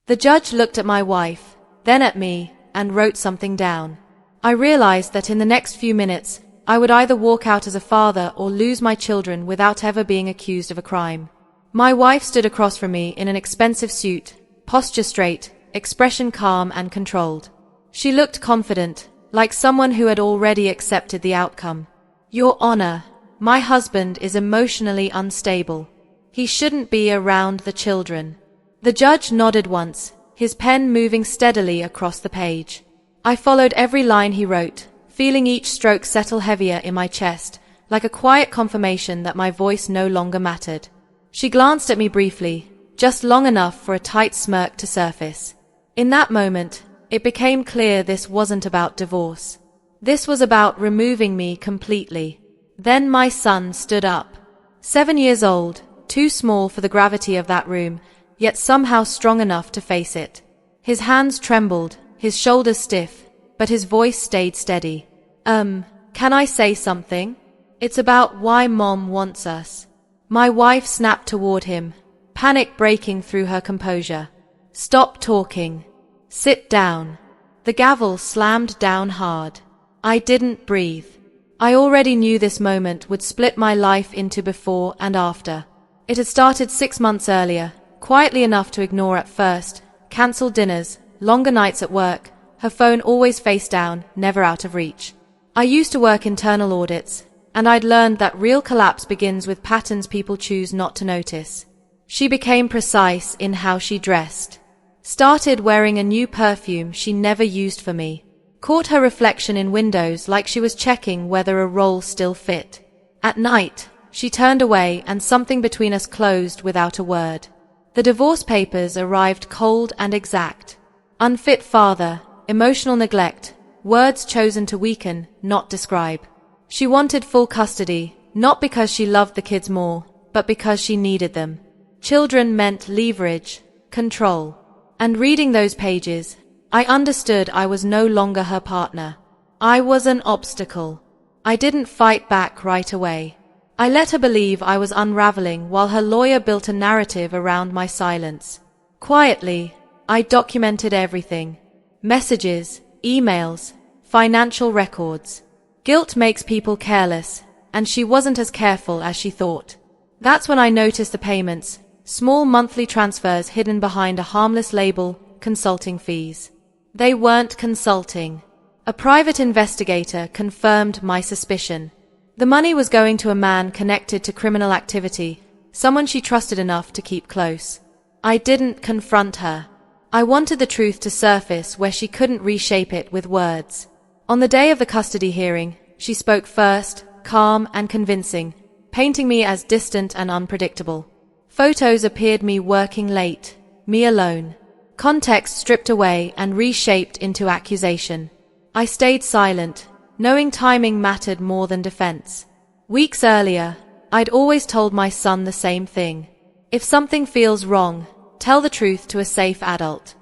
The judge looked at my wife, then at me, and wrote something down. I realized that in the next few minutes, I would either walk out as a father or lose my children without ever being accused of a crime. My wife stood across from me in an expensive suit, posture straight, expression calm and controlled. She looked confident, like someone who had already accepted the outcome. Your Honor, my husband is emotionally unstable. He shouldn't be around the children. The judge nodded once, his pen moving steadily across the page. I followed every line he wrote, feeling each stroke settle heavier in my chest, like a quiet confirmation that my voice no longer mattered. She glanced at me briefly, just long enough for a tight smirk to surface. In that moment, it became clear this wasn't about divorce. This was about removing me completely. Then my son stood up. 7 years old, too small for the gravity of that room, yet somehow strong enough to face it. His hands trembled, his shoulders stiff, but his voice stayed steady. Can I say something? It's about why Mom wants us. My wife snapped toward him, panic breaking through her composure. Stop talking. Sit down. The gavel slammed down hard. I didn't breathe. I already knew this moment would split my life into before and after. It had started 6 months earlier, quietly enough to ignore at first, cancelled dinners, longer nights at work, her phone always face down, never out of reach. I used to work internal audits, and I'd learned that real collapse begins with patterns people choose not to notice. She became precise in how she dressed. Started wearing a new perfume she never used for me. Caught her reflection in windows like she was checking whether a role still fit. At night, she turned away and something between us closed without a word. The divorce papers arrived cold and exact. Unfit father, emotional neglect, words chosen to weaken, not describe. She wanted full custody, not because she loved the kids more, but because she needed them. Children meant leverage, control. And reading those pages, I understood I was no longer her partner. I was an obstacle. I didn't fight back right away. I let her believe I was unraveling while her lawyer built a narrative around my silence. Quietly, I documented everything. Messages, emails, financial records. Guilt makes people careless, and she wasn't as careful as she thought. That's when I noticed the payments, small monthly transfers hidden behind a harmless label, consulting fees. They weren't consulting. A private investigator confirmed my suspicion. The money was going to a man connected to criminal activity, someone she trusted enough to keep close. I didn't confront her. I wanted the truth to surface where she couldn't reshape it with words. On the day of the custody hearing, she spoke first, calm and convincing, painting me as distant and unpredictable. Photos appeared me working late, me alone. Context stripped away and reshaped into accusation. I stayed silent, knowing timing mattered more than defense. Weeks earlier, I'd always told my son the same thing. If something feels wrong, tell the truth to a safe adult.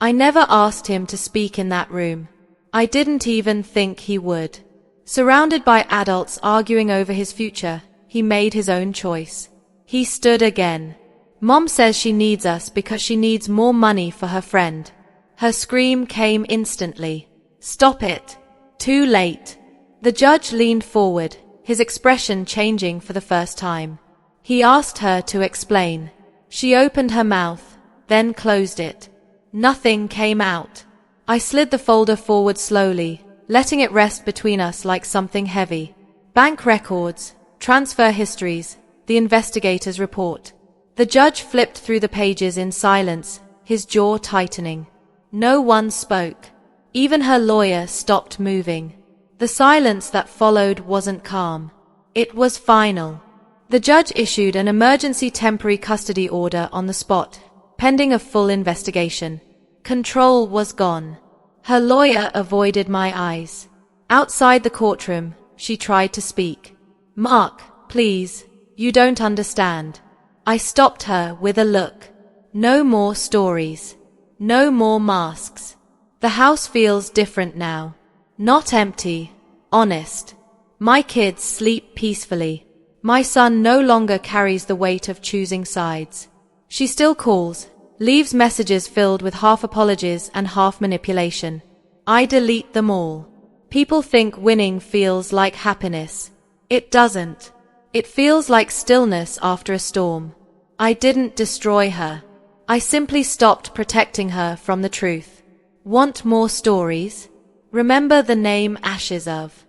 I never asked him to speak in that room. I didn't even think he would. Surrounded by adults arguing over his future, he made his own choice. He stood again. Mom says she needs us because she needs more money for her friend. Her scream came instantly. Stop it. Too late. The judge leaned forward, his expression changing for the first time. He asked her to explain. She opened her mouth, then closed it. Nothing came out. I slid the folder forward slowly, letting it rest between us like something heavy. Bank records, transfer histories, the investigator's report. The judge flipped through the pages in silence, his jaw tightening. No one spoke. Even her lawyer stopped moving. The silence that followed wasn't calm. It was final. The judge issued an emergency temporary custody order on the spot, pending a full investigation. Control was gone. Her lawyer avoided my eyes. Outside the courtroom, she tried to speak. Mark, please, you don't understand. I stopped her with a look. No more stories. No more masks. The house feels different now. Not empty, honest. My kids sleep peacefully. My son no longer carries the weight of choosing sides. She still calls, Leaves messages filled with half apologies and half manipulation. I delete them all. People think winning feels like happiness. It doesn't. It feels like stillness after a storm. I didn't destroy her. I simply stopped protecting her from the truth. Want more stories? Remember the name Ashes of.